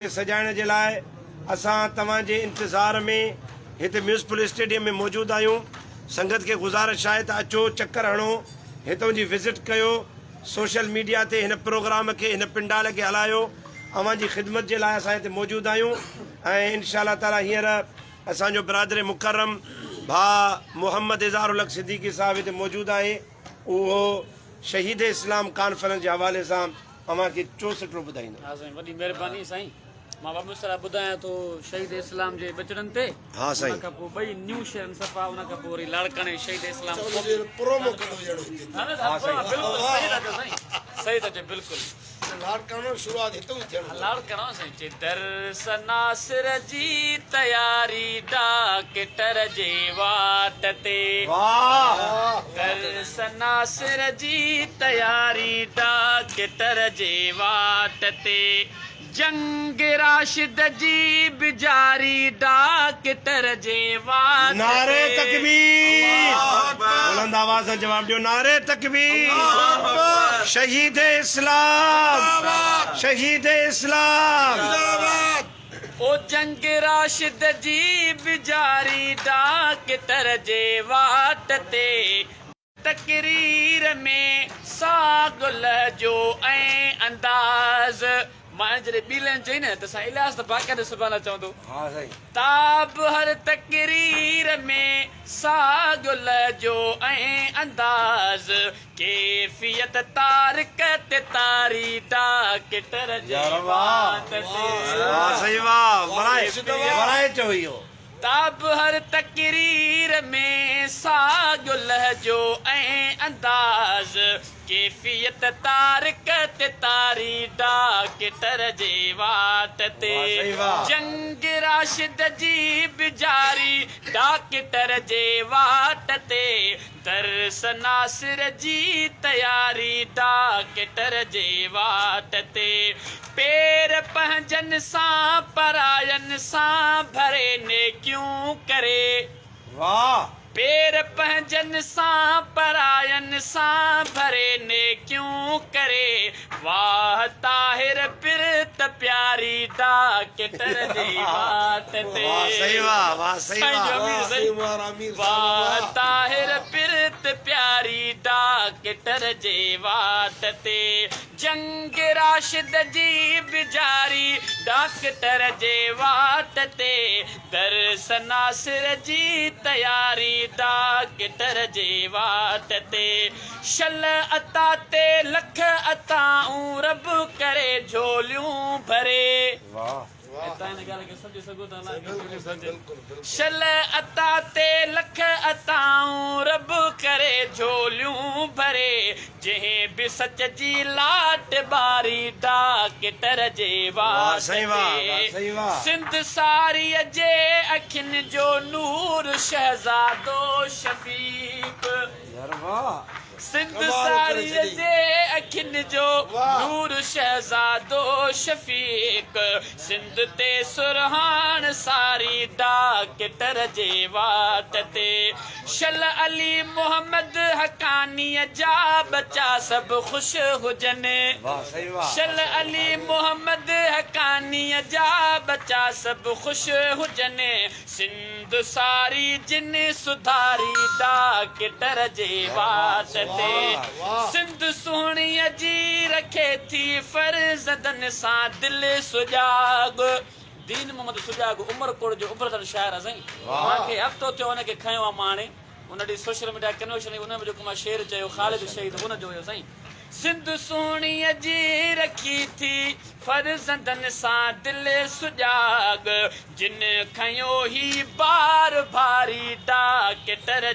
सजाइण जे लाइ असां तव्हांजे इंतज़ार में हिते म्यूनिसिपल स्टेडियम में मौजूदु आहियूं। संगत खे गुज़ारिश आहे त अचो, चकर हणो, हितां जी विज़िट कयो, सोशल मीडिया ते हिन प्रोग्राम खे, हिन पिंडाल खे हलायो। अव्हांजी ख़िदमत जे लाइ असां हिते मौजूदु आहियूं ऐं इंशाअल्लाह ताला हींअर असांजो बिरादर मुकरम भाउ मोहम्मद इज़हारुल हक़ सिद्दीकी साहिबु हिते मौजूदु आहे। उहो शहीद इस्लाम कॉन्फ्रेंस जे हवाले सां अव्हांखे चोसठो ॿुधाईंदो। हाँ साईं, वॾी महिरबानी साईं। मां बाबू सरा ॿुधायां थो शहीद इस्लाम जे बचड़नि ते। हाँ साईं। उन खां पोइ ॿई न्यू शहरनि सफ़ा, उन खां पोइ वरी लाड़काणे शहीद इस्लाम। प्रोमो करो जड़ो हिते हाँ बिल्कुल सही था चओ साईं, सही था चओ बिल्कुल। लाड़कानो शुरुआत हिते ई थियणो। लाड़काणो साईं चे दरस नासिर जी तयारी डॉक्टर जे वाट ते। वाह दरस नासिर जी तयारी डॉक्टर जे वाट ते। जंग राशिद जी बिजारी डॉक्टर जे वाट ते। नारे तकबीर, बुलंद आवाज़ सां जवाब ॾियो। नारे तकबीर, शहीद इस्लाम, शहीद इस्लाम। ओ जंग राशिद जी बिजारी डॉक्टर जे वाट ते। तकरीर में सागुल जो ऐं अंदाज़ मां जॾहिं ॿीलनि चई न त असां इलियास त बाक़ाइदे सुभाणे चवंदो। हाँ साईं। ताब हर तकरीर में सागुल जो ऐं अंदाज़ कैफियत तारकत तारी डॉक्टर जे वाट ते। वाह सही वाह, बड़ाए चो इहो। ताब हर तकरीर में सागुल जो ऐं अंदाज़ कैफियत तारकत तारी डॉक्टर जे वाट ते। जंग राशिद जी बिजारी डॉक्टर जे वाट ते। दरस नासिर जी तयारी डॉक्टर जे वाट ते। पेर पंहिंजन सां परायन सां भरे ने क्यों करे। वाह पेर पंहिंजन सां परायन सां भरे ने क्यों करे। वाह ताहिर पिरत प्यारी डॉक्टर जे वाट ते। सही वाह, वाह सही वाह। वाह ताहिर पिरत प्यारी डॉक्टर जे वाट ते। जंग राशिद जी बिजारी डॉक्टर जे वाट ते। दरस नासिर जी तयारी डॉक्टर जे वाट ते। शल अता ते लख अताऊं रब करे झोलियूं भरे। शल अता ते लख अताऊं रब करे झोलियूं भरे। जंहिं बि सच जी लाट बारी डॉक्टर जे वाट ते। सिंध सारीअ जे अखियुनि जो नूर शहज़ादो शफीक। सिंध सारीअ जे अखियुनि जो नूर शहज़ादो शफीक। सिंध ते सुरहान सारी डॉक्टर जे वाट ते। शल अली मोहम्मद हकानीअ जा बचा सभु ख़ुशि हुजनि। शल अली मोहम्मद हकानीअ जा बचा सभु ख़ुशि हुजनि। सिंध सारी जिन सुधारी डॉक्टर जे वाट ते। सिंध सुहिणीअ जी रखे थी फर्ज़दनि सां दिलि सुजाग। दीन मोहम्मद सुजाग उमरकोट जो उबरदड़ शाइर आहे साईं। मूंखे हफ़्तो थियो हुनखे खयो आहे मां हाणे। उन ॾींहुं सोशल मीडिया कन्वेशन उन में जेको मां शेर चयो ख़ालिद शहीद हुन जो हुयो साईं। सिंध सुहिणीअ जी रखी थी फर्ज़दनि सां दिलि सुजाग। जिन खयो ही बार भारी डॉक्टर